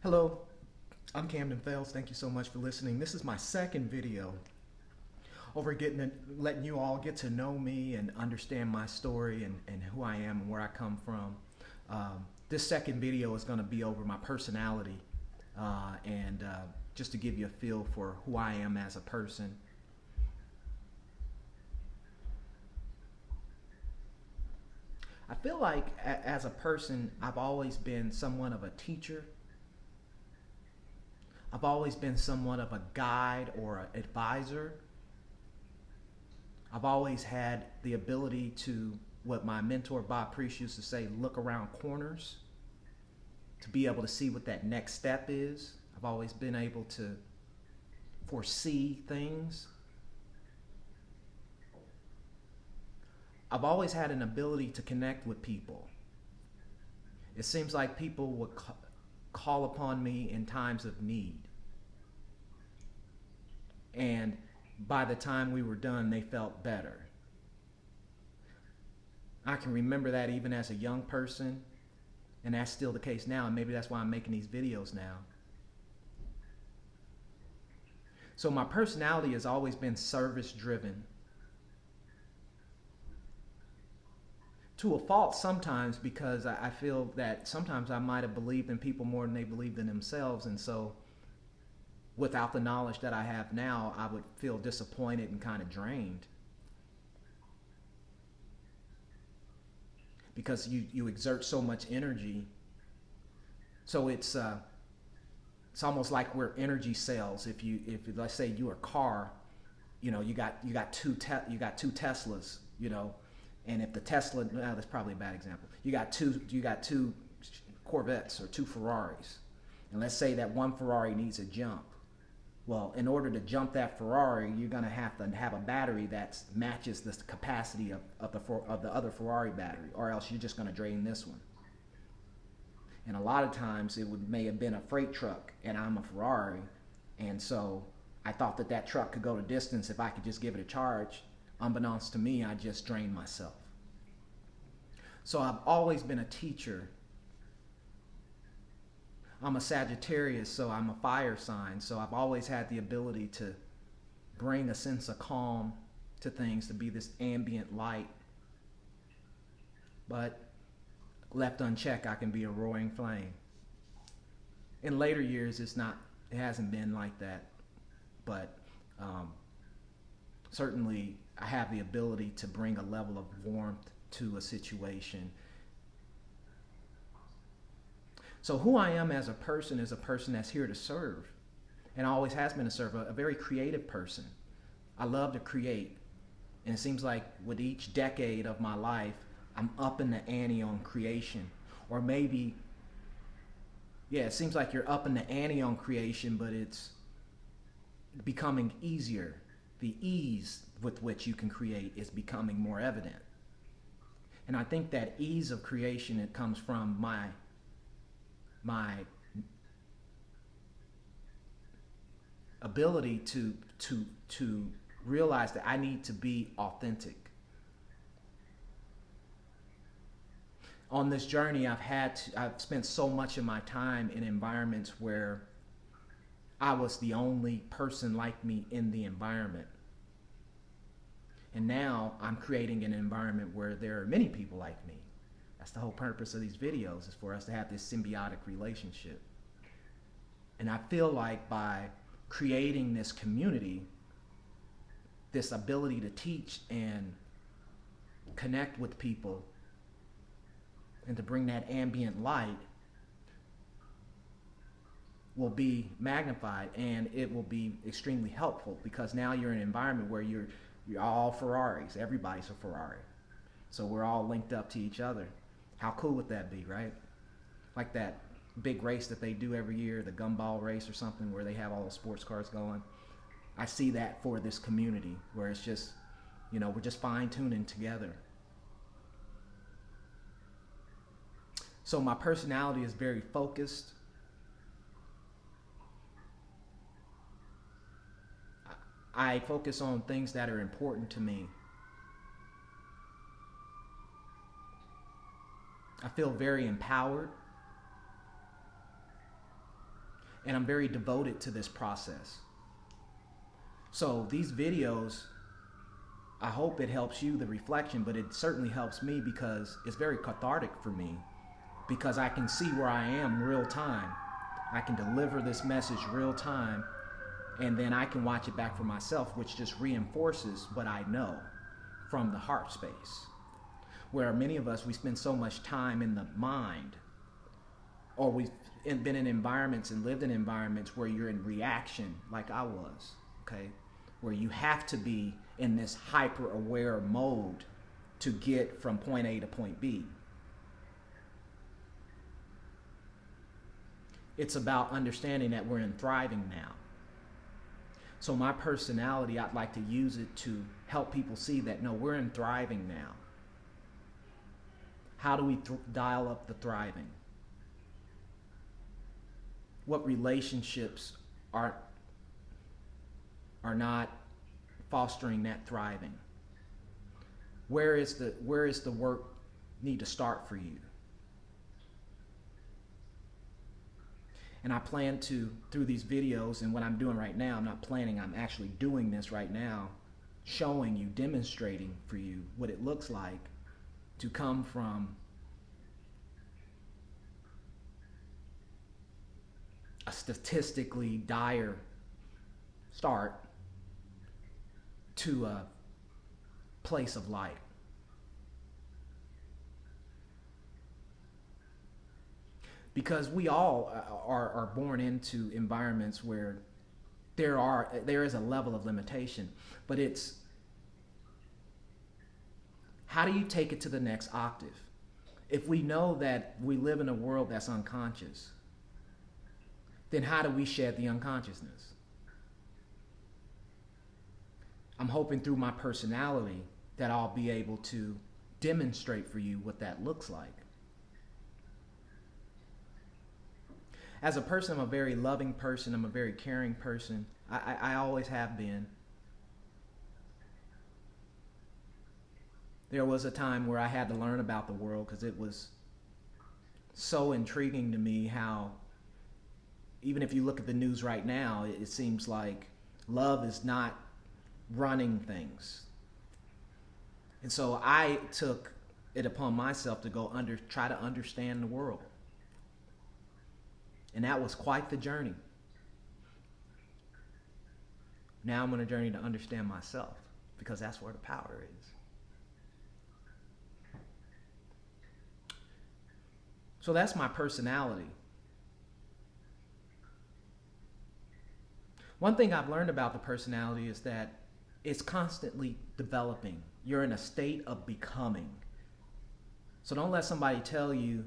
Hello, I'm Camden Fales. Thank you so much for listening. This is my second video over letting you all get to know me and understand my story and who I am and where I come from. This second video is going to be over my personality and just to give you a feel for who I am as a person. I feel like as a person, I've always been somewhat of a teacher. I've always been somewhat of a guide or an advisor. I've always had the ability to, what my mentor Bob Priest used to say, look around corners, to be able to see what that next step is. I've always been able to foresee things. I've always had an ability to connect with people. It seems like people would call upon me in times of need. And by the time we were done, they felt better. I can remember that even as a young person, and that's still the case now, and maybe that's why I'm making these videos now. So my personality has always been service-driven. To a fault sometimes, because I feel that sometimes I might have believed in people more than they believed in themselves, and so without the knowledge that I have now, I would feel disappointed and kind of drained. Because you exert so much energy. So it's almost like we're energy cells. If let's say you're a car, you got two Teslas, and if the Tesla, well, that's probably a bad example. You got two Corvettes or two Ferraris, and let's say that one Ferrari needs a jump. Well, in order to jump that Ferrari, you're going to have a battery that matches the capacity of the other Ferrari battery, or else you're just going to drain this one. And a lot of times it may have been a freight truck, and I'm a Ferrari, and so I thought that truck could go the distance if I could just give it a charge. Unbeknownst to me, I just drained myself. So I've always been a teacher. I'm a Sagittarius, so I'm a fire sign, so I've always had the ability to bring a sense of calm to things, to be this ambient light. But left unchecked, I can be a roaring flame. In later years, it hasn't been like that, but certainly I have the ability to bring a level of warmth to a situation. So who I am as a person is a person that's here to serve, and always has been a server, a very creative person. I love to create, and it seems like with each decade of my life, I'm upping the ante on creation. Or maybe, yeah, it seems like you're upping the ante on creation, but it's becoming easier. The ease with which you can create is becoming more evident. And I think that ease of creation, it comes from my ability to realize that I need to be authentic. On this journey, I've spent so much of my time in environments where I was the only person like me in the environment. And now I'm creating an environment where there are many people like me. That's the whole purpose of these videos, is for us to have this symbiotic relationship. And I feel like by creating this community, this ability to teach and connect with people and to bring that ambient light will be magnified, and it will be extremely helpful, because now you're in an environment where you're all Ferraris. Everybody's a Ferrari. So we're all linked up to each other. How cool would that be, right? Like that big race that they do every year, the gumball race or something, where they have all the sports cars going. I see that for this community, where it's just, we're just fine-tuning together. So my personality is very focused. I focus on things that are important to me. I feel very empowered. And I'm very devoted to this process. So these videos, I hope it helps you, the reflection, but it certainly helps me because it's very cathartic for me, because I can see where I am real time. I can deliver this message real time, and then I can watch it back for myself, which just reinforces what I know from the heart space. Where many of us, we spend so much time in the mind, or we've been in environments and lived in environments where you're in reaction, like I was, okay? Where you have to be in this hyper-aware mode to get from point A to point B. It's about understanding that we're in thriving now. So my personality, I'd like to use it to help people see that, no, we're in thriving now. How do we dial up the thriving? What relationships are not fostering that thriving? Where is the work need to start for you? And I plan to, through these videos and what I'm doing right now, I'm not planning, I'm actually doing this right now, showing you, demonstrating for you what it looks like to come from a statistically dire start to a place of light. Because we all are born into environments where there is a level of limitation, but it's how do you take it to the next octave? If we know that we live in a world that's unconscious, then how do we shed the unconsciousness? I'm hoping through my personality that I'll be able to demonstrate for you what that looks like. As a person, I'm a very loving person. I'm a very caring person. I always have been. There was a time where I had to learn about the world because it was so intriguing to me how, even if you look at the news right now, it seems like love is not running things. And so I took it upon myself to go try to understand the world. And that was quite the journey. Now I'm on a journey to understand myself, because that's where the power is. So that's my personality. One thing I've learned about the personality is that it's constantly developing. You're in a state of becoming. So don't let somebody tell you,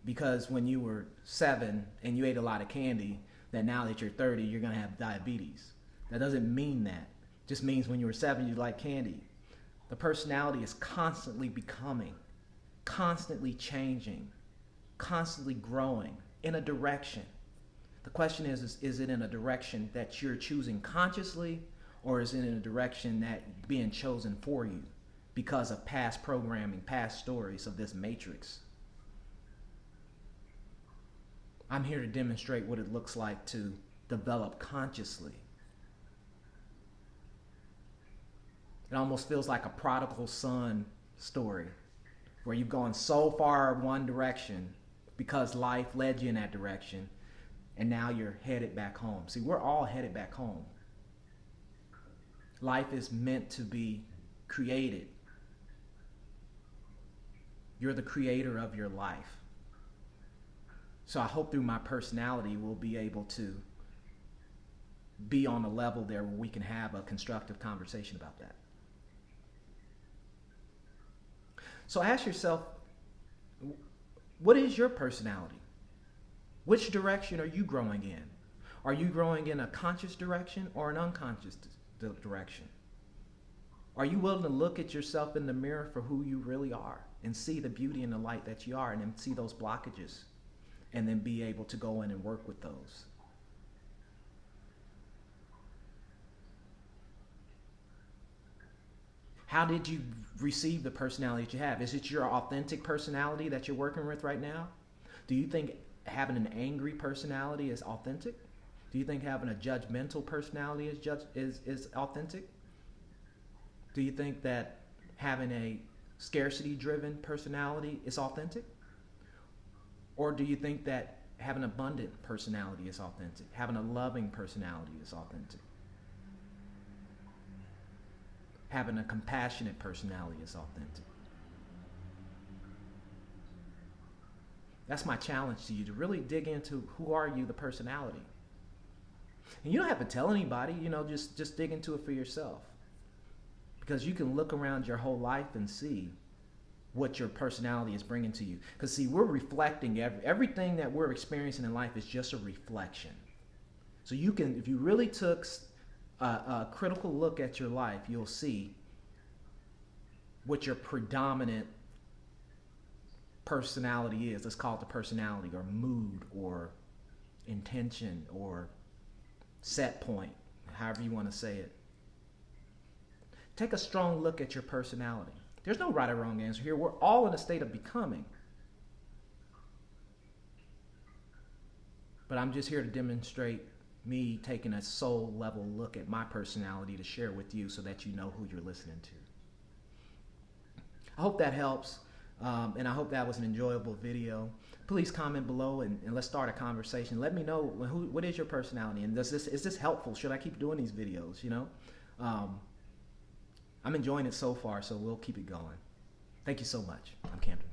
because when you were 7 and you ate a lot of candy, that now that you're 30, you're going to have diabetes. That doesn't mean that. It just means when you were 7, you liked candy. The personality is constantly becoming, constantly changing, constantly growing in a direction. The question is it in a direction that you're choosing consciously, or is it in a direction that being chosen for you because of past programming, past stories of this matrix? I'm here to demonstrate what it looks like to develop consciously. It almost feels like a prodigal son story, where you've gone so far one direction because life led you in that direction, and now you're headed back home. See, we're all headed back home. Life is meant to be created. You're the creator of your life. So I hope through my personality we'll be able to be on a level there where we can have a constructive conversation about that. So ask yourself, what is your personality? Which direction are you growing in? Are you growing in a conscious direction or an unconscious direction? Are you willing to look at yourself in the mirror for who you really are and see the beauty and the light that you are, and then see those blockages and then be able to go in and work with those? How did you receive the personality that you have? Is it your authentic personality that you're working with right now? Do you think having an angry personality is authentic? Do you think having a judgmental personality is authentic? Do you think that having a scarcity-driven personality is authentic? Or do you think that having an abundant personality is authentic? Having a loving personality is authentic? Having a compassionate personality is authentic? That's my challenge to you, to really dig into who are you, the personality. And you don't have to tell anybody, just dig into it for yourself. Because you can look around your whole life and see what your personality is bringing to you. Because see, we're reflecting, everything that we're experiencing in life is just a reflection. So you can, if you really took a critical look at your life, you'll see what your predominant personality is. Let's call it the personality, or mood, or intention, or set point, however you want to say it. Take a strong look at your personality. There's no right or wrong answer here. We're all in a state of becoming. But I'm just here to demonstrate me taking a soul level look at my personality to share with you so that you know who you're listening to. I hope that helps, and I hope that was an enjoyable video. Please comment below and let's start a conversation. Let me know what is your personality, and is this helpful? Should I keep doing these videos? I'm enjoying it so far, so we'll keep it going. Thank you so much. I'm Camden.